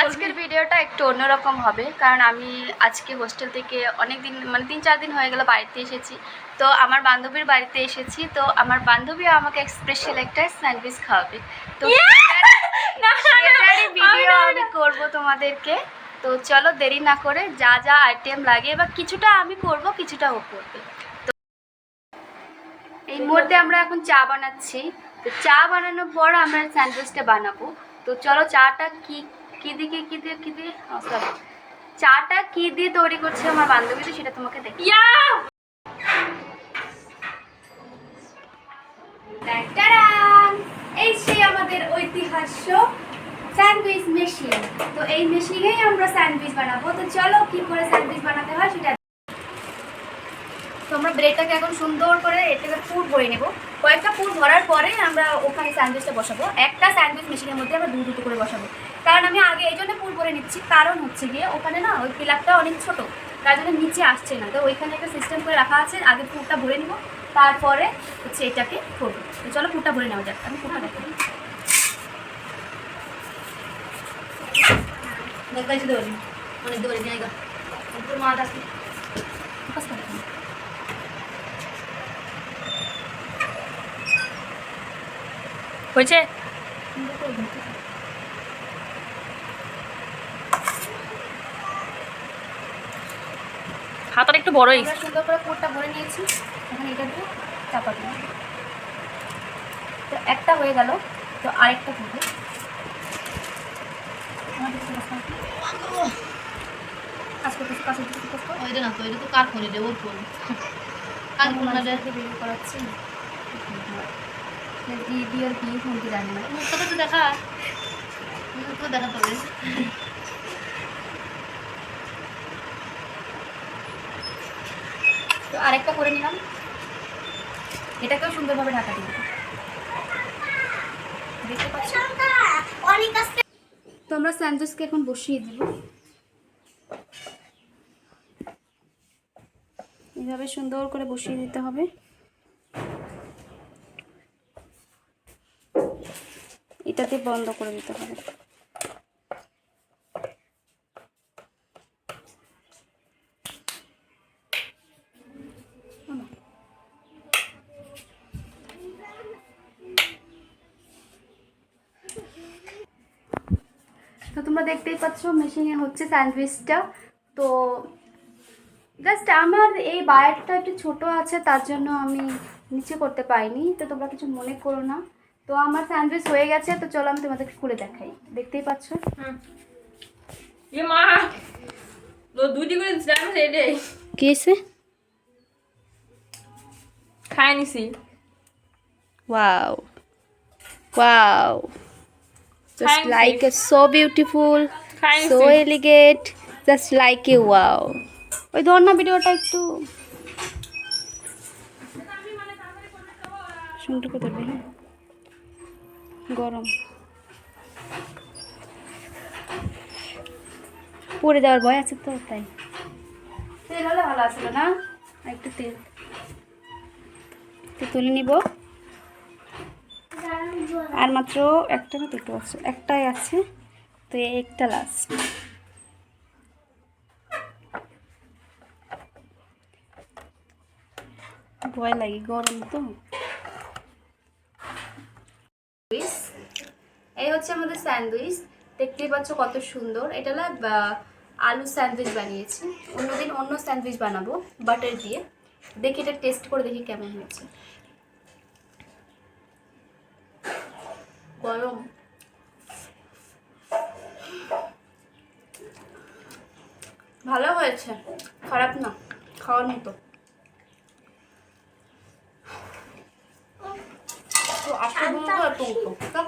আজকের ভিডিওটা একটু অন্যরকম হবে, কারণ আমি আজকে হোস্টেল থেকে অনেক দিন মানে 3-4 দিন হয়ে গেল বাড়িতে এসেছি। তো আমার বান্ধবীর বাড়িতে এসেছি, তো আমার বান্ধবী আমাকে স্পেশাল একটা স্যান্ডউইচ খাওয়াবে। তো সেটারই ভিডিও আমি করব তোমাদেরকে। তো চলো দেরি না করে যা যা আইটেম লাগে, বা কিছুটা আমি করব কিছুটা ও করবে। তো এই মুহূর্তে আমরা এখন চা বানাচ্ছি। তো চা বানানোর পর আমরা স্যান্ডউইচটা বানাবো। তো চলো চাটা কি দিয়ে সরি, চাটা কি দিয়ে তৈরি করছে আমার বান্ধবী, তো সেটা তোমাকে দেখি। এই সেই আমাদের ঐতিহাস্য স্যান্ডউইচ মেশিন। তো এই মেশিনেই আমরা স্যান্ডউইচ বানাবো। তো চলো কি করে স্যান্ডউইচ বানাতে হয় সেটা। তো আমরা ব্রেডটাকে এখন সুন্দর করে এটাকে পুর ভরে নেব। কয়েকটা পুর ভরার পরে আমরা ওখানে স্যান্ডউইচটা বসাবো। একটা স্যান্ডউইচ মেশিনের মধ্যে আমরা দুটো করে বসাবো। কারণ আমি আগে এই জন্য পুর ভরে নিচ্ছি, কারণ হচ্ছে গিয়ে ওখানে না ওই পিলারটা অনেক ছোট, তার জন্য নিচে আসছে না। তো ওইখানে একটা সিস্টেম করে রাখা আছে, আগে পুরটা ভরে নিব, তারপরে হচ্ছে এটাকে করবো। তো চলো পুরটা ভরে নেওয়া যাক। আমি পুরটা দেখো অনেক দৌড়ে জায়গা মা আসবে হয়েছে। হাতটা একটু বড়ই। সুন্দর করে পুরটা ভরে নিয়েছি, এখন এটা দিয়ে চাপা দিই। তো একটা হয়ে গেল, তো আরেকটা হবে। কাজ করতেছি, কাজ করতেছি, না তো এটা তো কার করে দেবো ফোন কাজ বের করাচ্ছি। দিদি আর কি ফোনটি জানি না, মুখটা তো দেখা, মুখটা দেখাতে হবে। তো আরেকটা করে নিলাম, এটাকেও সুন্দরভাবে ঢাকা দিলাম। দেখতে পাচ্ছ? তো আমরা স্যান্ডউইচকে এখন বসিয়ে দিব। এইভাবে সুন্দর করে বসিয়ে দিতে হবে। এটাতে বন্ধ করে দিতে হবে। তো তোমরা দেখতেই পাচ্ছ মেশিনে হচ্ছে স্যান্ডউইচটা। তো জাস্ট আমার এই বায়ারটা একটু ছোট আছে, তার জন্য আমি নিচে করতে পাইনি, তো তোমরা কিছু মনে করো না। তো আমার স্যান্ডউইচ হয়ে গেছে, তো চলো আমি তোমাদেরকে খুলে দেখাই। দেখতেই পাচ্ছ কি হয়েছে? খাই নিছি। Wow wow, just like a so beautiful, so elegant, just like a wow. ওই ধর না ভিডিওটা একটু সুন্দর করে ধরবে। হ্যাঁ, গরম পড়ে যাওয়ার ভয় আছে তো, তাই তেল হলে ভালো আসলো না। একটু তেল তুলে নিব। আর মাত্র একটা না দুটো আছে, একটাই আছে, তো একটা লাস্ট। ভয় লাগে, গরম তো। এই হচ্ছে আমাদের স্যান্ডউইচ, দেখতেই পাচ্ছ কত সুন্দর। এটা আলু স্যান্ডউইচ বানিয়েছি, অন্যদিন অন্য স্যান্ডউইচ বানাবো বাটার দিয়ে। দেখি এটা টেস্ট করে দেখি কেমন হয়েছে। গরম, ভালো হয়েছে, খারাপ না, খাওয়ার মতো। তো